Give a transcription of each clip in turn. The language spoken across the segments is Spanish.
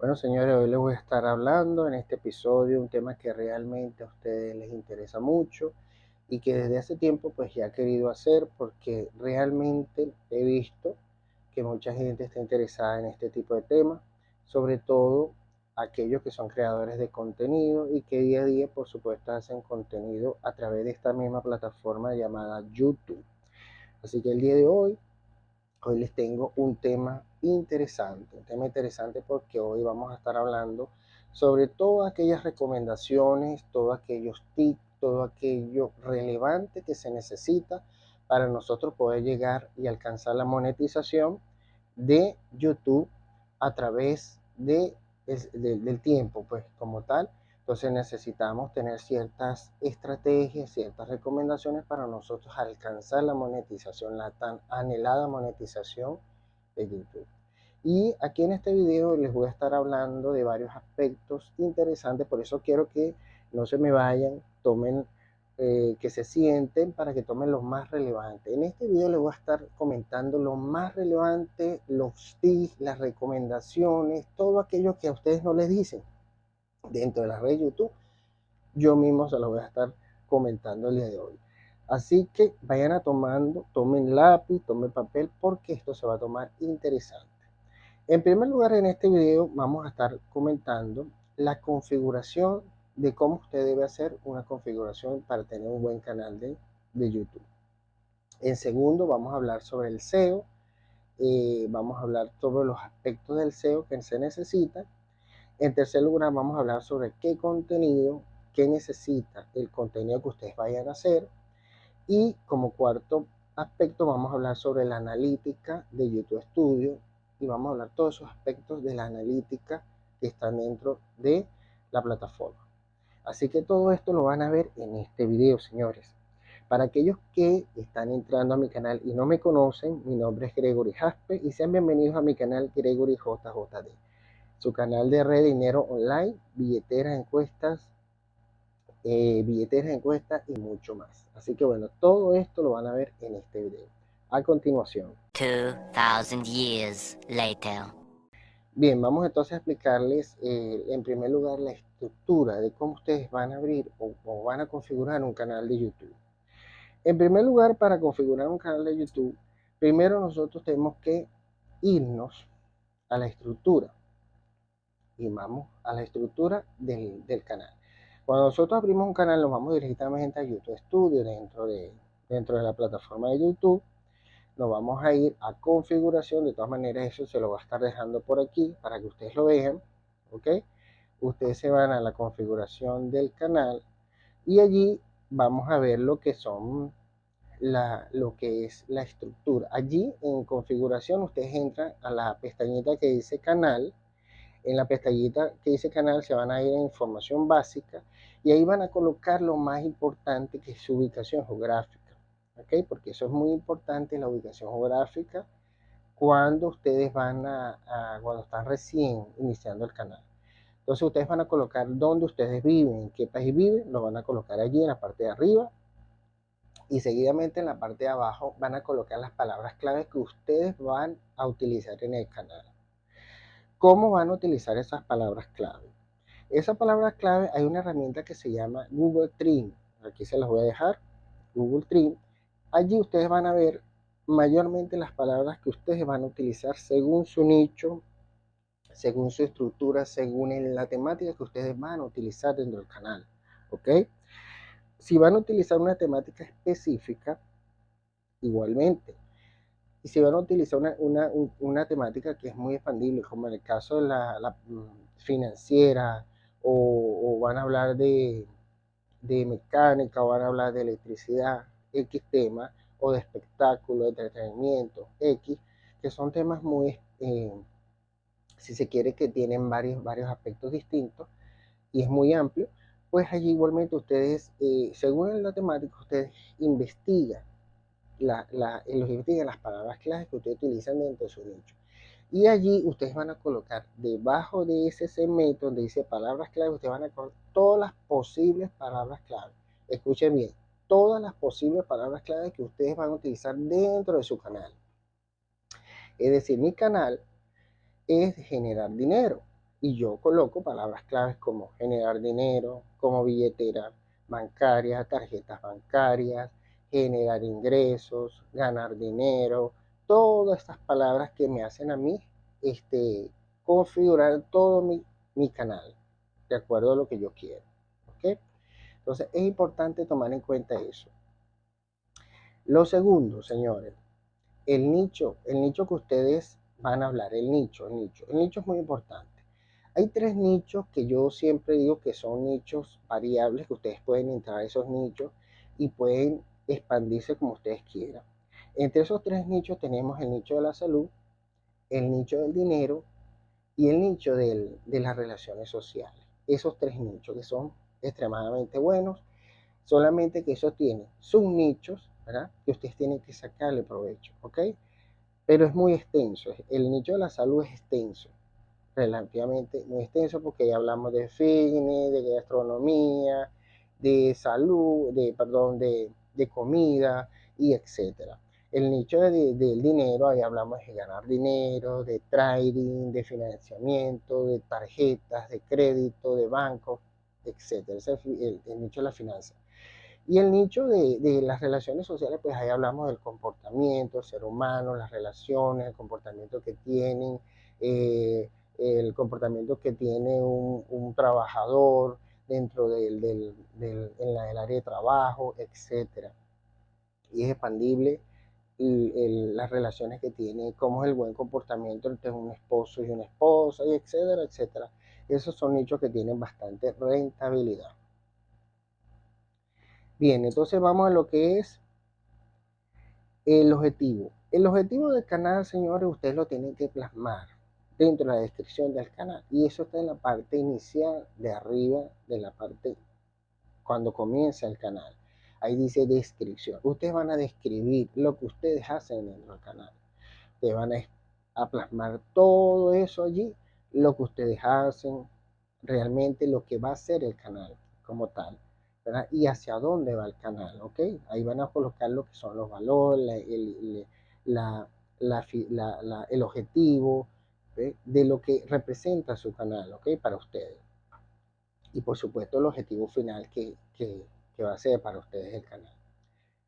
Bueno, señores, hoy les voy a estar hablando en este episodio un tema que realmente a ustedes les interesa mucho y que desde hace tiempo pues ya he querido hacer porque realmente he visto que mucha gente está interesada en este tipo de temas, sobre todo aquellos que son creadores de contenido y que día a día por supuesto hacen contenido a través de esta misma plataforma llamada YouTube. Así que el día de hoy les tengo un tema interesante porque hoy vamos a estar hablando sobre todas aquellas recomendaciones, todos aquellos tips, todo aquello relevante que se necesita para nosotros poder llegar y alcanzar la monetización de YouTube a través del tiempo, pues como tal. Entonces necesitamos tener ciertas estrategias, ciertas recomendaciones para nosotros alcanzar la monetización, la tan anhelada monetización de YouTube. Y aquí en este video les voy a estar hablando de varios aspectos interesantes, por eso quiero que no se me vayan, tomen, que se sienten para que tomen lo más relevante. En este video les voy a estar comentando lo más relevante, los tips, las recomendaciones, todo aquello que a ustedes no les dicen dentro de la red YouTube. Yo mismo se los voy a estar comentando el día de hoy. Así que vayan a tomando, tomen lápiz, tomen papel, porque esto se va a tomar interesante. En primer lugar, en este video vamos a estar comentando la configuración de cómo usted debe hacer una configuración para tener un buen canal de YouTube. En segundo, vamos a hablar sobre el SEO. Vamos a hablar sobre los aspectos del SEO que se necesitan. En tercer lugar, vamos a hablar sobre qué contenido, qué necesita el contenido que ustedes vayan a hacer. Y como cuarto aspecto, vamos a hablar sobre la analítica de YouTube Studio y vamos a hablar todos esos aspectos de la analítica que están dentro de la plataforma. Así que todo esto lo van a ver en este video, señores. Para aquellos que están entrando a mi canal y no me conocen, mi nombre es Gregory Jaspe y sean bienvenidos a mi canal Gregory JJD, su canal de red de dinero online, billeteras, encuestas y mucho más. Así que bueno, todo esto lo van a ver en este video. A continuación. 2000 years later. Bien, vamos entonces a explicarles en primer lugar la estructura de cómo ustedes van a abrir o van a configurar un canal de YouTube. En primer lugar, para configurar un canal de YouTube, primero nosotros tenemos que irnos a la estructura y vamos a la estructura del canal. Cuando nosotros abrimos un canal, nos vamos directamente a YouTube Studio dentro de la plataforma de YouTube. Nos vamos a ir a configuración. De todas maneras, eso se lo va a estar dejando por aquí para que ustedes lo vean. ¿Ok? Ustedes se van a la configuración del canal y allí vamos a ver lo que son lo que es la estructura. Allí en configuración ustedes entran a la pestañita que dice canal. En la pestañita que dice canal se van a ir a información básica y ahí van a colocar lo más importante, que es su ubicación geográfica. ¿Ok? Porque eso es muy importante, la ubicación geográfica, cuando ustedes cuando están recién iniciando el canal. Entonces ustedes van a colocar dónde ustedes viven, en qué país viven, lo van a colocar allí en la parte de arriba y seguidamente en la parte de abajo van a colocar las palabras claves que ustedes van a utilizar en el canal. ¿Cómo van a utilizar esas palabras clave? Esa palabra clave, hay una herramienta que se llama Google Trend. Aquí se las voy a dejar, Google Trend. Allí ustedes van a ver mayormente las palabras que ustedes van a utilizar según su nicho, según su estructura, según la temática que ustedes van a utilizar dentro del canal. ¿Ok? Si van a utilizar una temática específica, igualmente. Y si van a utilizar una temática que es muy expandible, como en el caso de la financiera, o van a hablar de mecánica, o van a hablar de electricidad, X tema, o de espectáculo, de entretenimiento, X, que son temas muy, si se quiere, que tienen varios aspectos distintos y es muy amplio, pues allí igualmente ustedes, según la temática, ustedes investigan los investigan las palabras claves que ustedes utilizan dentro de su nicho. Y allí ustedes van a colocar debajo de ese segmento donde dice palabras clave, ustedes van a colocar todas las posibles palabras clave. Escuchen bien, todas las posibles palabras clave que ustedes van a utilizar dentro de su canal. Es decir, mi canal es generar dinero. Y yo coloco palabras claves como generar dinero, como billetera bancaria, tarjetas bancarias, generar ingresos, ganar dinero, todas estas palabras que me hacen a mí configurar todo mi canal de acuerdo a lo que yo quiero. ¿Ok? Entonces es importante tomar en cuenta eso. Lo segundo, señores, el nicho que ustedes van a hablar, el nicho es muy importante. Hay tres nichos que yo siempre digo que son nichos variables, que ustedes pueden entrar a esos nichos y pueden expandirse como ustedes quieran. Entre esos tres nichos tenemos el nicho de la salud, el nicho del dinero y el nicho de las relaciones sociales. Esos tres nichos que son extremadamente buenos, solamente que esos tienen sus nichos, ¿verdad? Que ustedes tienen que sacarle provecho, ¿ok? Pero es muy extenso. El nicho de la salud es extenso, relativamente muy extenso, porque ya hablamos de fitness, de gastronomía, de salud, perdón, de comida y etcétera. El nicho del dinero, ahí hablamos de ganar dinero, de trading, de financiamiento, de tarjetas, de crédito, de bancos, etcétera. Ese es el nicho de la finanza. Y el nicho de las relaciones sociales, pues ahí hablamos del comportamiento, el ser humano, las relaciones, el comportamiento que tienen, eh, el comportamiento que tiene un trabajador dentro en el área de trabajo, etcétera. Y es expandible las relaciones que tiene, cómo es el buen comportamiento entre un esposo y una esposa, y etcétera, etcétera. Esos son nichos que tienen bastante rentabilidad. Bien, entonces vamos a lo que es el objetivo. El objetivo del canal, señores, ustedes lo tienen que plasmar dentro de la descripción del canal. Y eso está en la parte inicial de arriba, de la parte cuando comienza el canal. Ahí dice descripción. Ustedes van a describir lo que ustedes hacen dentro del canal. Ustedes van a plasmar todo eso allí, lo que ustedes hacen, realmente lo que va a ser el canal como tal, ¿verdad? Y hacia dónde va el canal, ¿ok? Ahí van a colocar lo que son los valores, la, el objetivo, ¿ve? De lo que representa su canal, ¿ok? Para ustedes. Y por supuesto el objetivo final que va a ser para ustedes el canal.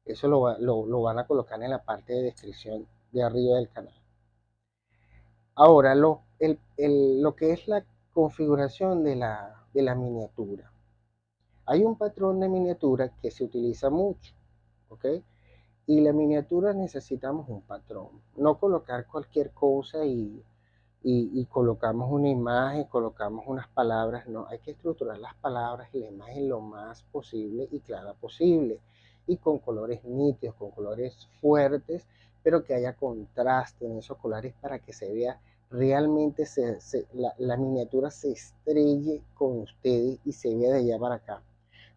Eso lo van a colocar en la parte de descripción de arriba del canal. Ahora, lo que es la configuración de la miniatura. Hay un patrón de miniatura que se utiliza mucho, ¿ok? Y la miniatura necesitamos un patrón. No colocar cualquier cosa y colocamos una imagen, colocamos unas palabras. No, hay que estructurar las palabras y la imagen lo más posible y clara posible. Y con colores nítidos, con colores fuertes, pero que haya contraste en esos colores para que se vea realmente la miniatura se estrelle con ustedes y se vea de allá para acá.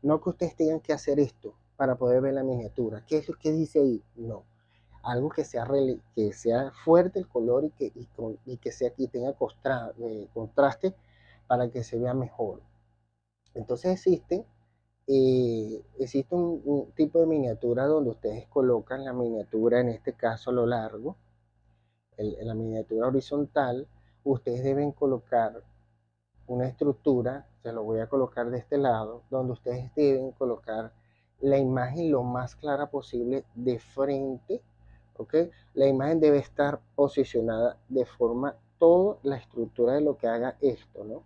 No que ustedes tengan que hacer esto para poder ver la miniatura. ¿Qué es lo que dice ahí? No. Algo que sea fuerte el color y que sea que tenga contraste para que se vea mejor. Entonces existe un tipo de miniatura donde ustedes colocan la miniatura, en este caso a lo largo, en la miniatura horizontal, ustedes deben colocar una estructura, se lo voy a colocar de este lado, donde ustedes deben colocar la imagen lo más clara posible de frente, ¿ok? La imagen debe estar posicionada de forma, toda la estructura de lo que haga esto, ¿no?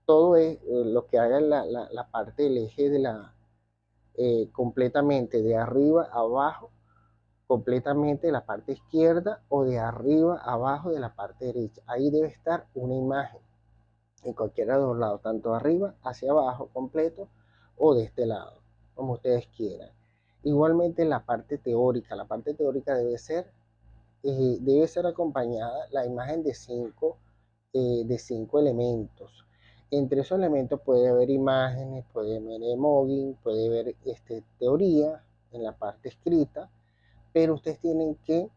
Todo es lo que haga la parte del eje de completamente de arriba a abajo, completamente de la parte izquierda o de arriba a abajo de la parte derecha. Ahí debe estar una imagen en cualquiera de los lados, tanto arriba hacia abajo completo o de este lado, como ustedes quieran. Igualmente la parte teórica debe ser acompañada la imagen de cinco elementos. Entre esos elementos puede haber imágenes, puede haber emoji, puede haber teoría en la parte escrita, pero ustedes tienen que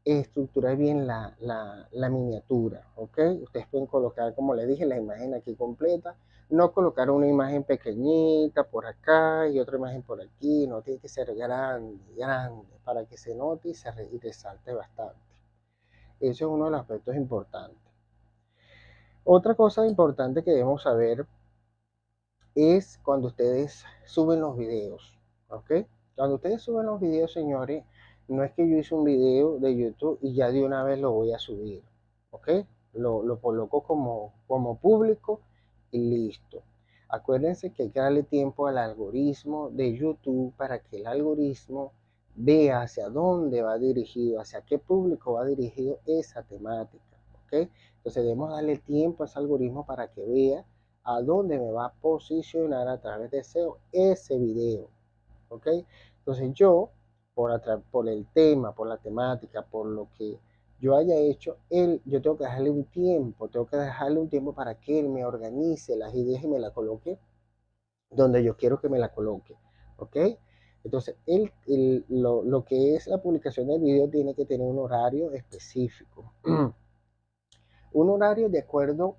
estructurar bien la miniatura, ¿ok? Ustedes pueden colocar, como les dije, la imagen aquí completa, no colocar una imagen pequeñita por acá y otra imagen por aquí, no tiene que ser grande, grande, para que se note y resalte bastante. Eso es uno de los aspectos importantes. Otra cosa importante que debemos saber es cuando ustedes suben los videos, ¿ok? Cuando ustedes suben los videos, señores, no es que yo hice un video de YouTube y ya de una vez lo voy a subir, ¿ok? Lo coloco como público y listo. Acuérdense que hay que darle tiempo al algoritmo de YouTube para que el algoritmo vea hacia dónde va dirigido, hacia qué público va dirigido esa temática, ¿ok? Entonces debemos darle tiempo a ese algoritmo para que vea a dónde me va a posicionar a través de SEO ese video, ¿ok? Entonces yo, por el tema, por la temática, por lo que yo haya hecho, yo tengo que dejarle un tiempo para que él me organice las ideas y me la coloque donde yo quiero que me la coloque, ¿ok? Entonces, lo que es la publicación del video tiene que tener un horario específico. Un horario de acuerdo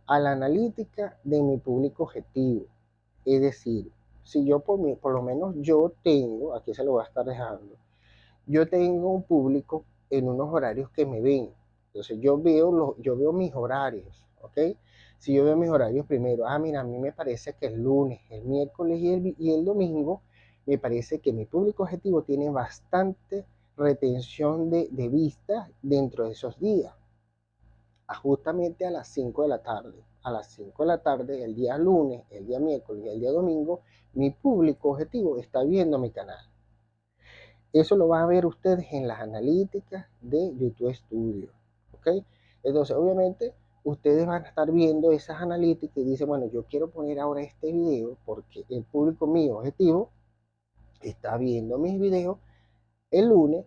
a la analítica de mi público objetivo. Es decir, si yo por lo menos yo tengo, aquí se lo voy a estar dejando, yo tengo un público en unos horarios que me ven. Entonces yo veo mis horarios, ¿ok? Si yo veo mis horarios primero, mira, a mí me parece que el lunes, el miércoles y el domingo, me parece que mi público objetivo tiene bastante retención de vistas dentro de esos días, justamente a las 5 de la tarde. A las 5 de la tarde, el día lunes, el día miércoles y el día domingo, mi público objetivo está viendo mi canal. Eso lo van a ver ustedes en las analíticas de YouTube Studio, ¿ok? Entonces, obviamente, ustedes van a estar viendo esas analíticas y dicen, bueno, yo quiero poner ahora este video porque el público mío objetivo está viendo mis videos el lunes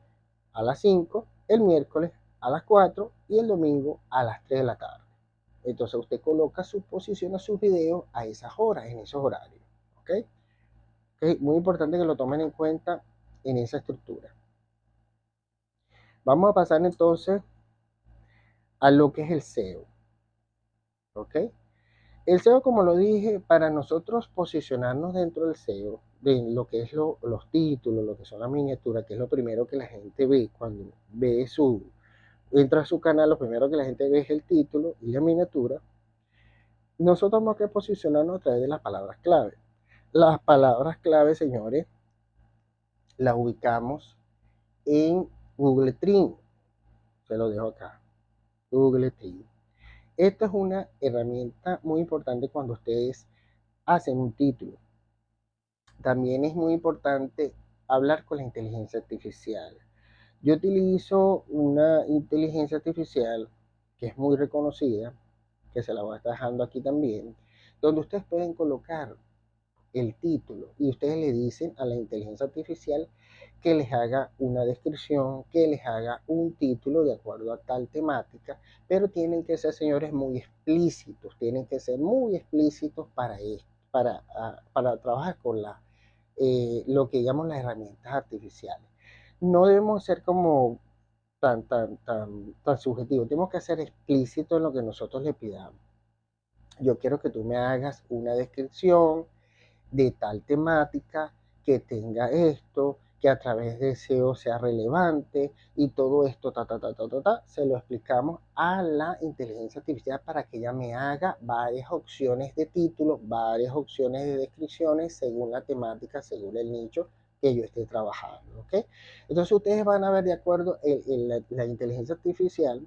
a las 5, el miércoles a las 4 y el domingo a las 3 de la tarde. Entonces usted coloca posiciona sus videos a esas horas, en esos horarios. ¿Ok? ¿Ok? Muy importante que lo tomen en cuenta en esa estructura. Vamos a pasar entonces a lo que es el SEO. ¿Ok? El SEO, como lo dije, para nosotros posicionarnos dentro del SEO, de lo que es los títulos, lo que son las miniaturas, que es lo primero que la gente ve cuando entra a su canal, lo primero que la gente ve es el título y la miniatura. Nosotros tenemos que posicionarnos a través de las palabras clave. Las palabras clave, señores, las ubicamos en Google Trend. Se lo dejo acá. Google Trend. Esta es una herramienta muy importante cuando ustedes hacen un título. También es muy importante hablar con la inteligencia artificial. Yo utilizo una inteligencia artificial que es muy reconocida, que se la voy a estar dejando aquí también, donde ustedes pueden colocar el título y ustedes le dicen a la inteligencia artificial que les haga una descripción, que les haga un título de acuerdo a tal temática, pero tienen que ser, señores, muy explícitos, tienen que ser muy explícitos para esto, para trabajar con lo que llamamos las herramientas artificiales. No debemos ser como tan subjetivos, tenemos que ser explícitos en lo que nosotros le pidamos. Yo quiero que tú me hagas una descripción de tal temática, que tenga esto, que a través de SEO sea relevante y todo esto, se lo explicamos a la inteligencia artificial para que ella me haga varias opciones de títulos, varias opciones de descripciones según la temática, según el nicho que yo esté trabajando, ¿ok? Entonces ustedes van a ver de acuerdo, la inteligencia artificial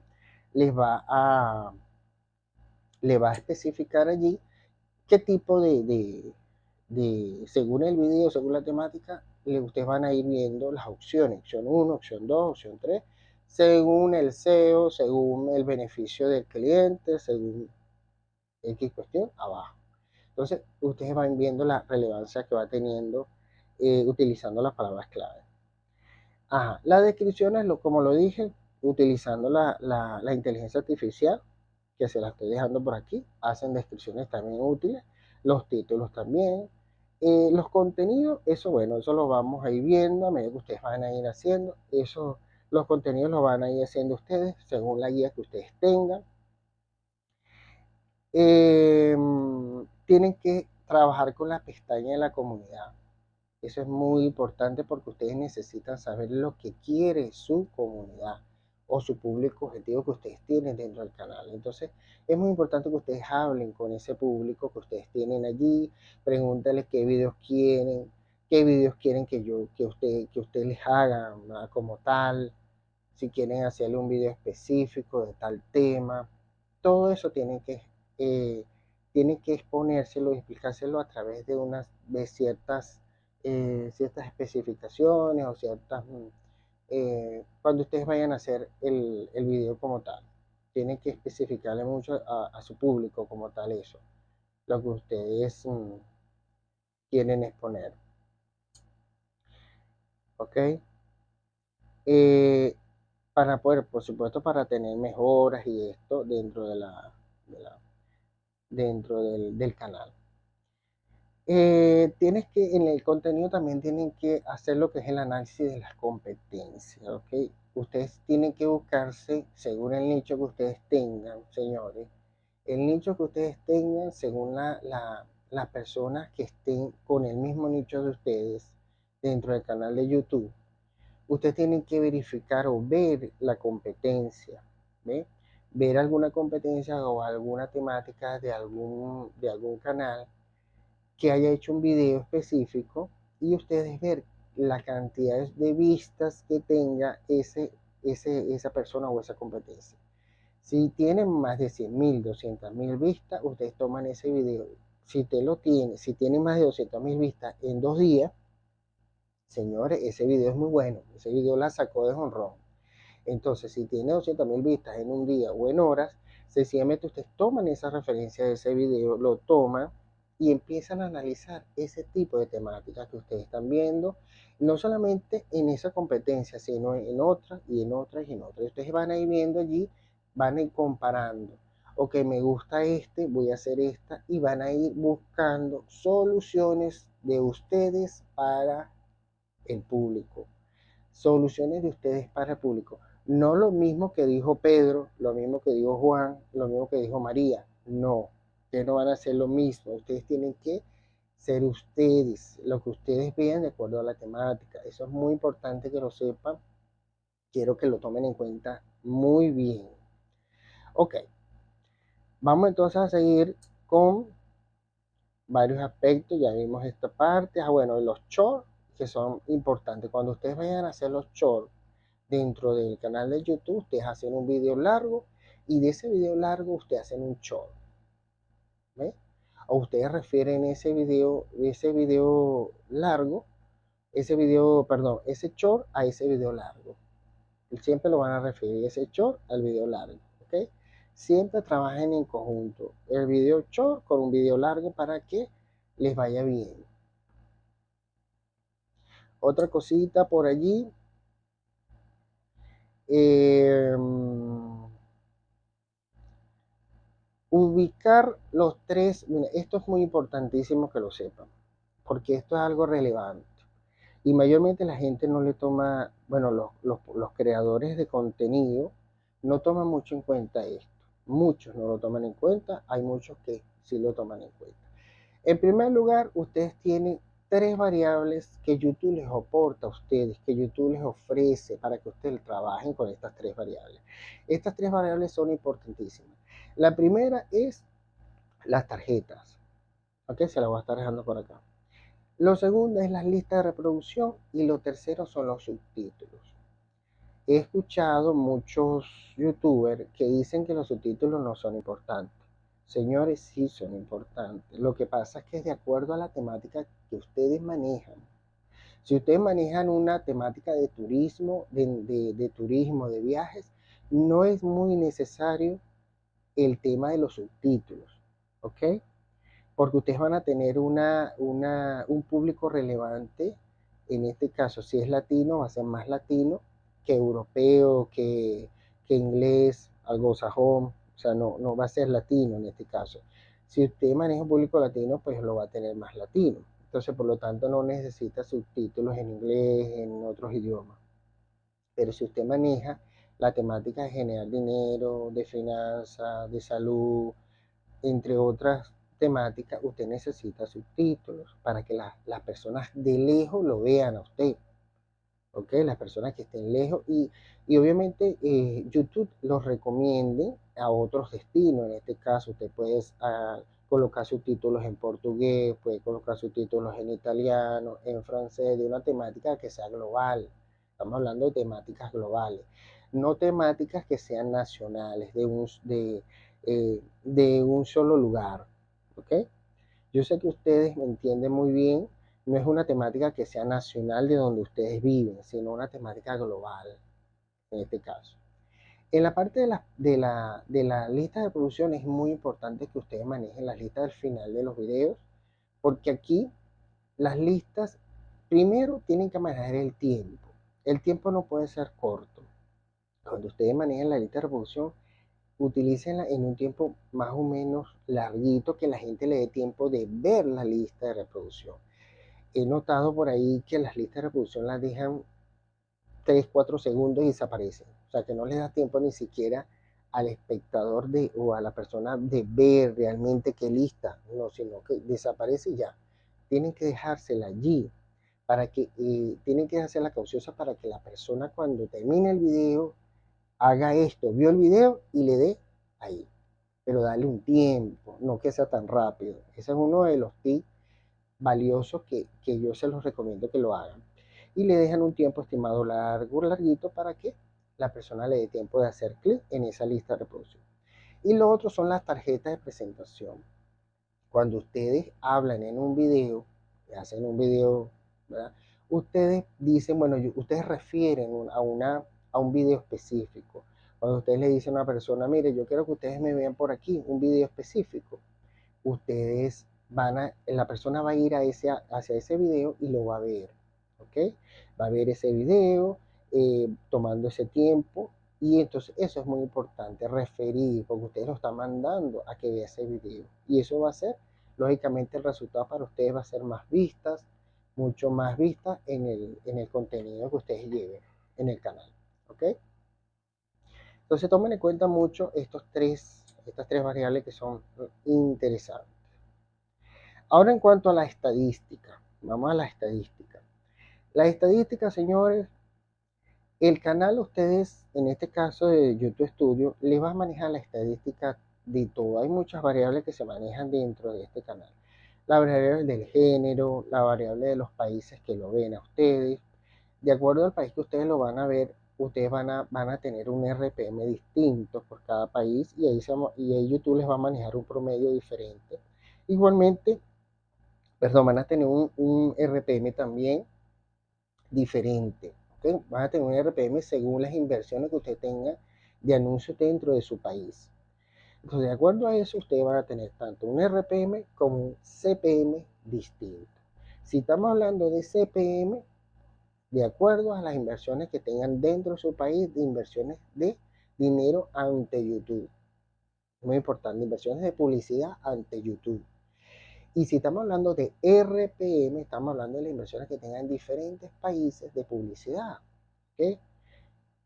les va a, le va a especificar allí qué tipo según el video, según la temática, ustedes van a ir viendo las opciones, opción 1, opción 2, opción 3, según el SEO, según el beneficio del cliente, según X cuestión, abajo. Entonces, ustedes van viendo la relevancia que va teniendo utilizando las palabras clave. Ajá, las descripciones, como lo dije, utilizando la inteligencia artificial, que se la estoy dejando por aquí, hacen descripciones también útiles, los títulos también, los contenidos, eso bueno, eso lo vamos a ir viendo a medida que ustedes van a ir haciendo, eso, los contenidos los van a ir haciendo ustedes según la guía que ustedes tengan. Tienen que trabajar con la pestaña de la comunidad. Eso es muy importante porque ustedes necesitan saber lo que quiere su comunidad. o su público objetivo que ustedes tienen dentro del canal. Entonces, es muy importante que ustedes hablen con ese público que ustedes tienen allí, pregúntales qué videos quieren que usted les haga como tal, si quieren hacerle un video específico de tal tema. Todo eso tienen que exponérselo y explicárselo a través de ciertas especificaciones o cuando ustedes vayan a hacer el video como tal. Tienen que especificarle mucho a su público como tal eso, lo que ustedes quieren exponer. ¿Ok? Eh, para poder, por supuesto, para tener mejoras y esto de la- dentro del canal. En el contenido también tienen que hacer lo que es el análisis de las competencias, ¿ok? Ustedes tienen que buscarse según el nicho que ustedes tengan, señores. El nicho que ustedes tengan según las personas que estén con el mismo nicho de ustedes dentro del canal de YouTube. Ustedes tienen que verificar o ver la competencia, ¿ve? Ver alguna competencia o alguna temática de algún canal que haya hecho un video específico y ustedes ver la cantidad de vistas que tenga esa persona o esa competencia. Si tienen más de 100.000, 200.000 vistas, ustedes toman ese video. Si tiene más de 200.000 vistas en 2 días, señores, ese video es muy bueno. Ese video la sacó de jonrón. Entonces, si tiene 200.000 vistas en un día o en horas, sencillamente ustedes toman esa referencia de ese video, lo toman y empiezan a analizar ese tipo de temáticas que ustedes están viendo, no solamente en esa competencia, sino en otras y en otras y en otras. Ustedes van a ir viendo allí, van a ir comparando. Ok, me gusta voy a hacer esta y van a ir buscando soluciones de ustedes para el público. Soluciones de ustedes para el público. No lo mismo que dijo Pedro, lo mismo que dijo Juan, lo mismo que dijo María. No, ustedes no van a hacer lo mismo. Ustedes tienen que ser ustedes, lo que ustedes vean de acuerdo a la temática. Eso es muy importante que lo sepan. Quiero que lo tomen en cuenta muy bien. Ok, vamos entonces a seguir con varios aspectos. Ya vimos esta parte. Bueno, los shorts que son importantes. Cuando ustedes vayan a hacer los shorts dentro del canal de YouTube, ustedes hacen un video largo y de ese video largo ustedes hacen un short. ¿Ve? O ustedes refieren ese video largo, ese short a ese video largo. Siempre lo van a referir ese short al video largo. ¿Ok? Siempre trabajen en conjunto. El video short con un video largo para que les vaya bien. Otra cosita por allí. Ubicar los tres, mira, esto es muy importantísimo que lo sepan, porque esto es algo relevante. Y mayormente la gente no le toma, bueno, los creadores de contenido no toman mucho en cuenta esto. Muchos no lo toman en cuenta, hay muchos que sí lo toman en cuenta. En primer lugar, ustedes tienen tres variables que YouTube les aporta a ustedes, que YouTube les ofrece para que ustedes trabajen con estas tres variables. Estas tres variables son importantísimas. La primera es las tarjetas. Ok, se la voy a estar dejando por acá. Lo segundo es las listas de reproducción y lo tercero son los subtítulos. He escuchado muchos youtubers que dicen que los subtítulos no son importantes. Señores, sí son importantes. Lo que pasa es que es de acuerdo a la temática que ustedes manejan. Si ustedes manejan una temática de turismo, de viajes, no es muy necesario el tema de los subtítulos. ¿Ok? Porque ustedes van a tener un público relevante. En este caso, si es latino, va a ser más latino que europeo, que inglés, anglosajón, o sea, no va a ser latino en este caso. Si usted maneja un público latino, pues lo va a tener más latino. Entonces, por lo tanto, no necesita subtítulos en inglés, en otros idiomas. Pero si usted maneja la temática de generar dinero, de finanzas, de salud, entre otras temáticas, usted necesita subtítulos para que las personas de lejos lo vean a usted. ¿ok? Las personas que estén lejos y obviamente YouTube los recomiende a otros destinos. En este caso, usted puede colocar subtítulos en portugués, puede colocar subtítulos en italiano, en francés, de una temática que sea global. Estamos hablando de temáticas globales, no temáticas que sean nacionales, de un solo lugar, ¿ok? Yo sé que ustedes me entienden muy bien, no es una temática que sea nacional de donde ustedes viven, sino una temática global, en este caso. En la parte de la lista de producción es muy importante que ustedes manejen las listas al final de los videos, porque aquí las listas, primero tienen que manejar el tiempo. El tiempo no puede ser corto. Cuando ustedes manejen la lista de reproducción, utilícenla en un tiempo más o menos larguito, que la gente le dé tiempo de ver la lista de reproducción. He notado por ahí que las listas de reproducción las dejan 3 4 segundos y desaparecen. O sea, que no les da tiempo ni siquiera al espectador o a la persona de ver realmente qué lista, no, sino que desaparece y ya. Tienen que dejársela allí para que, tienen que hacerla cauciosa para que la persona cuando termine el video haga esto, vio el video y le dé ahí. Pero dale un tiempo, no que sea tan rápido. Ese es uno de los tips valiosos que yo se los recomiendo que lo hagan. Y le dejan un tiempo estimado largo, larguito, para que la persona le dé tiempo de hacer clic en esa lista de reproducción. Y lo otro son las tarjetas de presentación. Cuando ustedes hablan en un video, hacen un video, ¿verdad? Ustedes dicen, bueno, ustedes refieren a un video específico. Cuando ustedes le dicen a una persona, mire, yo quiero que ustedes me vean por aquí, un video específico, ustedes la persona va a ir hacia ese video y lo va a ver, ¿ok? Va a ver ese video, tomando ese tiempo, y entonces eso es muy importante, referir, porque ustedes lo están mandando a que vea ese video, y eso va a ser, lógicamente, el resultado para ustedes va a ser más vistas, mucho más vistas en el contenido que ustedes lleven en el canal, ¿ok? Entonces tomen en cuenta mucho estas tres variables que son interesantes. Ahora en cuanto a la estadística, vamos a la estadística. La estadística, señores, el canal ustedes, en este caso de YouTube Studio, les va a manejar la estadística de todo. Hay muchas variables que se manejan dentro de este canal. La variable del género, la variable de los países que lo ven a ustedes. De acuerdo al país que ustedes lo van a ver, ustedes van a tener un RPM distinto por cada país y ahí YouTube les va a manejar un promedio diferente. Igualmente, perdón, van a tener un RPM también diferente. ¿Okay? Van a tener un RPM según las inversiones que usted tenga de anuncios dentro de su país. Entonces, de acuerdo a eso, ustedes van a tener tanto un RPM como un CPM distinto. Si estamos hablando de CPM, de acuerdo a las inversiones que tengan dentro de su país, de inversiones de dinero ante YouTube. Muy importante, inversiones de publicidad ante YouTube. Y si estamos hablando de RPM, estamos hablando de las inversiones que tengan diferentes países de publicidad. ¿Ok?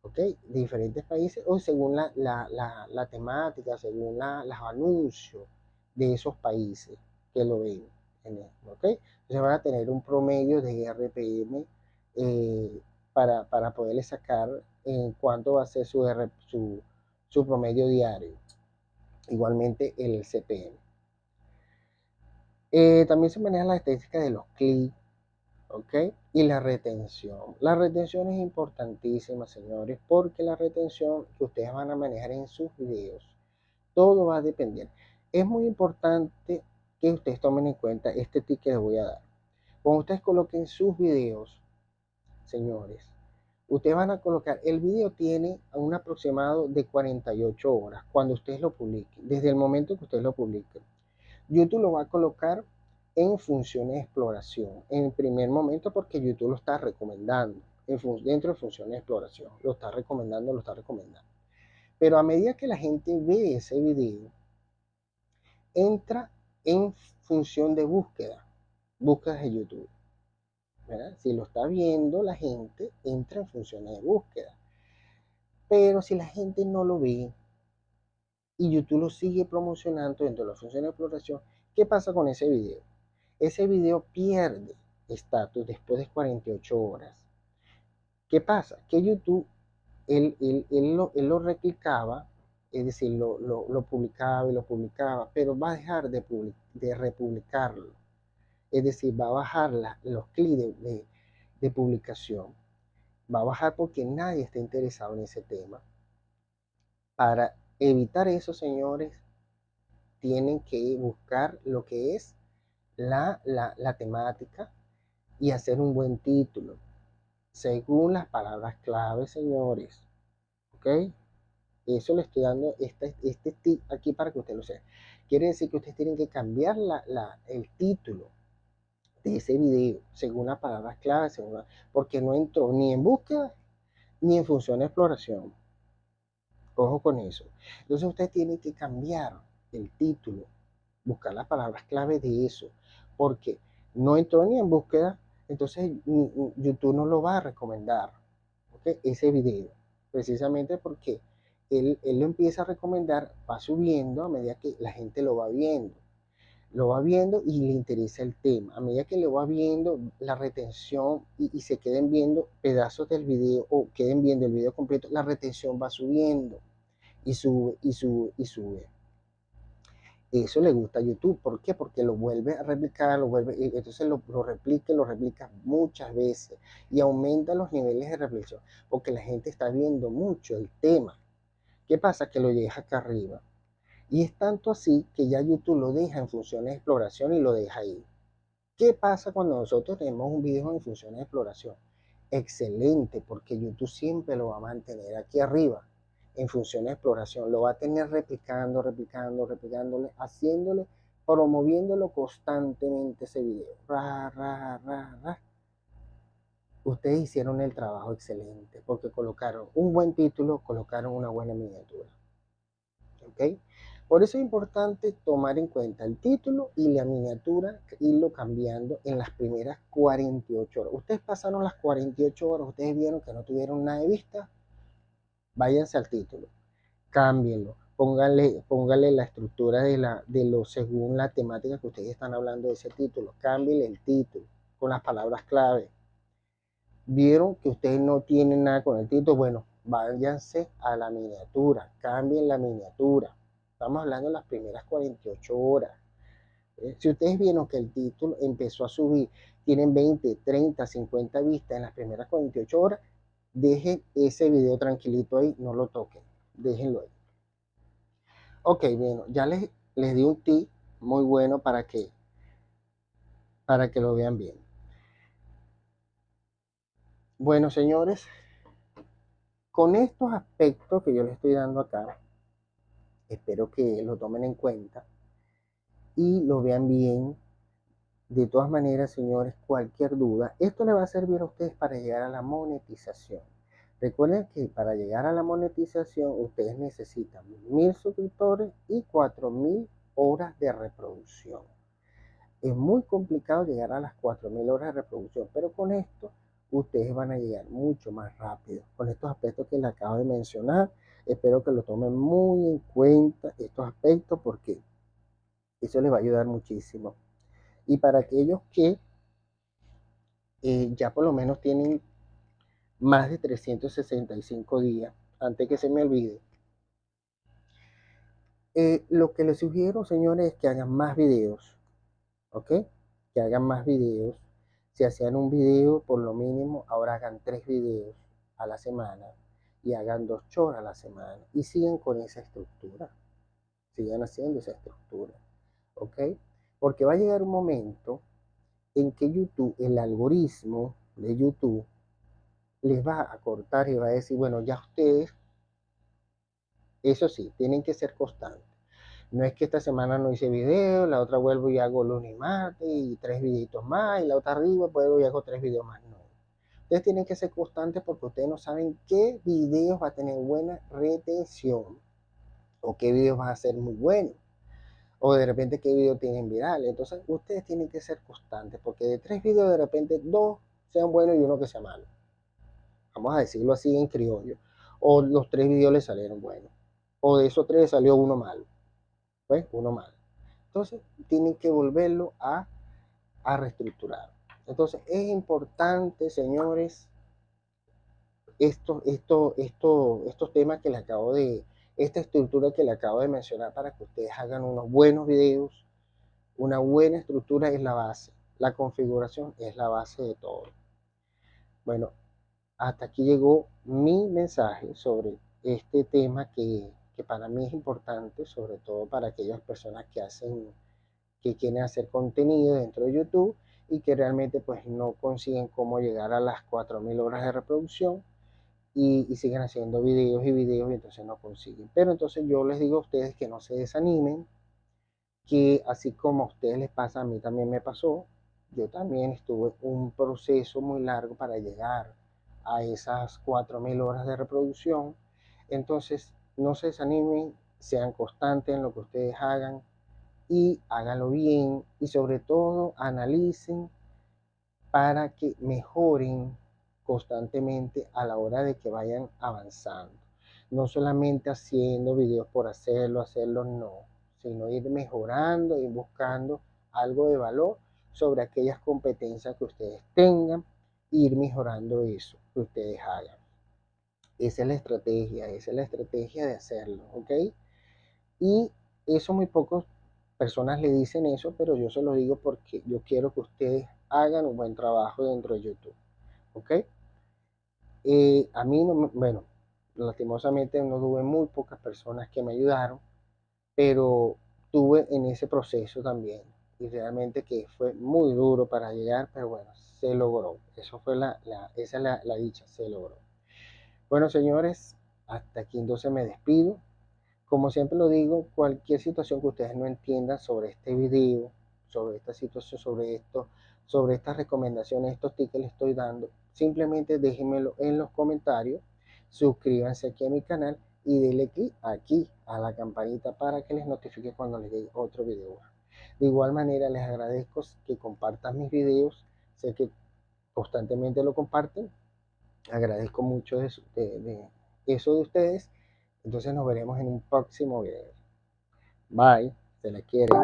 ¿Ok? Diferentes países o según la temática, según los anuncios de esos países que lo ven. ¿Ok? Entonces van a tener un promedio de RPM para poderle sacar en cuánto va a ser su promedio diario. Igualmente el CPM. También se maneja la estadística de los clics, ¿ok? Y la retención. La retención es importantísima, señores, porque la retención que ustedes van a manejar en sus videos, todo va a depender. Es muy importante que ustedes tomen en cuenta este tip que les voy a dar. Cuando ustedes coloquen sus videos, señores, ustedes van a colocar, el video tiene un aproximado de 48 horas cuando ustedes lo publiquen, desde el momento que ustedes lo publiquen. YouTube lo va a colocar en funciones de exploración en el primer momento porque YouTube lo está recomendando dentro de funciones de exploración, lo está recomendando. Pero a medida que la gente ve ese video, entra en función de búsquedas de YouTube, ¿verdad? Si lo está viendo la gente, entra en funciones de búsqueda. Pero si la gente no lo ve y YouTube lo sigue promocionando dentro de la función de exploración, ¿qué pasa con ese video? Ese video pierde estatus después de 48 horas. ¿Qué pasa? Que YouTube, él lo replicaba, es decir, lo publicaba y lo publicaba, pero va a dejar de republicarlo. Es decir, va a bajar los clics de publicación. Va a bajar porque nadie está interesado en ese tema. Para evitar eso, señores, tienen que buscar lo que es la temática y hacer un buen título, según las palabras clave, señores. ¿Ok? Eso le estoy dando este tip aquí para que usted lo sepa. Quiere decir que ustedes tienen que cambiar el título de ese video según las palabras clave, porque no entró ni en búsqueda ni en función de exploración. Ojo con eso. Entonces usted tiene que cambiar el título, buscar las palabras clave de eso, porque no entró ni en búsqueda, entonces YouTube no lo va a recomendar, ¿okay? Ese video, precisamente porque él lo empieza a recomendar, va subiendo a medida que la gente lo va viendo y le interesa el tema. A medida que lo va viendo, la retención y se queden viendo pedazos del video o queden viendo el video completo, la retención va subiendo y sube y sube y sube. Eso le gusta a YouTube. ¿Por qué? Porque lo vuelve a replicar, entonces lo replica muchas veces y aumenta los niveles de reflexión porque la gente está viendo mucho el tema. ¿Qué pasa? Que lo deja acá arriba. Y es tanto así que ya YouTube lo deja en funciones de exploración y lo deja ahí. ¿Qué pasa cuando nosotros tenemos un video en funciones de exploración? Excelente, porque YouTube siempre lo va a mantener aquí arriba en funciones de exploración. Lo va a tener replicándole, haciéndole, promoviéndolo constantemente ese video. Ustedes hicieron el trabajo excelente porque colocaron un buen título, colocaron una buena miniatura. ¿Ok? Por eso es importante tomar en cuenta el título y la miniatura, irlo cambiando en las primeras 48 horas. Ustedes pasaron las 48 horas, ustedes vieron que no tuvieron nada de vista, váyanse al título, cámbienlo, pónganle la estructura según la temática que ustedes están hablando de ese título, cámbienle el título con las palabras clave. Vieron que ustedes no tienen nada con el título, bueno, váyanse a la miniatura, cambien la miniatura. Estamos hablando de las primeras 48 horas. Si ustedes vieron que el título empezó a subir, tienen 20, 30, 50 vistas en las primeras 48 horas, dejen ese video tranquilito ahí, no lo toquen, déjenlo ahí. Ok, bueno, ya les di un tip muy bueno para que lo vean bien. Bueno, señores, con estos aspectos que yo les estoy dando acá, espero que lo tomen en cuenta y lo vean bien. De todas maneras, señores, cualquier duda, esto le va a servir a ustedes para llegar a la monetización. Recuerden que para llegar a la monetización, ustedes necesitan 1000 suscriptores y 4000 horas de reproducción. Es muy complicado llegar a las 4000 horas de reproducción, pero con esto ustedes van a llegar mucho más rápido. Con estos aspectos que les acabo de mencionar, espero que lo tomen muy en cuenta estos aspectos porque eso les va a ayudar muchísimo. Y para aquellos que ya por lo menos tienen más de 365 días, antes que se me olvide, lo que les sugiero, señores, es que hagan más videos, ¿ok? Que hagan más videos. Si hacían un video, por lo mínimo, ahora hagan 3 videos a la semana y hagan 2 horas a la semana y sigan con esa estructura, sigan haciendo esa estructura, ¿ok? Porque va a llegar un momento en que YouTube, el algoritmo de YouTube, les va a cortar y va a decir, bueno, ya ustedes, eso sí, tienen que ser constantes. No es que esta semana no hice video, la otra vuelvo y hago lunes y martes y 3 videitos más, y la otra arriba vuelvo y hago 3 videos más. No. Ustedes tienen que ser constantes porque ustedes no saben qué videos va a tener buena retención o qué videos van a ser muy buenos o de repente qué videos tienen viral. Entonces ustedes tienen que ser constantes porque de 3 videos de repente 2 sean buenos y uno que sea malo. Vamos a decirlo así en criollo. O los 3 videos les salieron buenos. O de esos 3 salió uno malo. Pues uno malo. Entonces tienen que volverlo a reestructurar. Entonces es importante, señores, estos temas que le acabo de, esta estructura que le acabo de mencionar para que ustedes hagan unos buenos videos. Una buena estructura es la base. La configuración es la base de todo. Bueno, hasta aquí llegó mi mensaje sobre este tema que para mí es importante, sobre todo para aquellas personas que quieren hacer contenido dentro de YouTube y que realmente pues no consiguen cómo llegar a las 4000 horas de reproducción y siguen haciendo videos y videos y entonces no consiguen. Pero entonces yo les digo a ustedes que no se desanimen, que así como a ustedes les pasa, a mí también me pasó. Yo también estuve un proceso muy largo para llegar a esas 4000 horas de reproducción. Entonces, no se desanimen, sean constantes en lo que ustedes hagan y háganlo bien y sobre todo analicen para que mejoren constantemente a la hora de que vayan avanzando. No solamente haciendo videos por hacerlo, no, sino ir mejorando y buscando algo de valor sobre aquellas competencias que ustedes tengan, ir mejorando eso que ustedes hagan. Esa es la estrategia de hacerlo, ¿ok? Y eso muy pocas personas le dicen eso, pero yo se lo digo porque yo quiero que ustedes hagan un buen trabajo dentro de YouTube, ¿ok? A mí, no, bueno, lastimosamente no tuve muy pocas personas que me ayudaron, pero tuve en ese proceso también. Y realmente que fue muy duro para llegar, pero bueno, se logró. Eso fue esa es la dicha, se logró. Bueno, señores, hasta aquí entonces me despido. Como siempre lo digo, cualquier situación que ustedes no entiendan sobre este video, sobre esta situación, sobre esto, sobre estas recomendaciones, estos tips que les estoy dando, simplemente déjenmelo en los comentarios, suscríbanse aquí a mi canal y denle clic aquí a la campanita para que les notifique cuando les llegue otro video. De igual manera les agradezco que compartan mis videos, sé que constantemente lo comparten, agradezco mucho de eso de ustedes. Entonces nos veremos en un próximo video. Bye, se les quiere.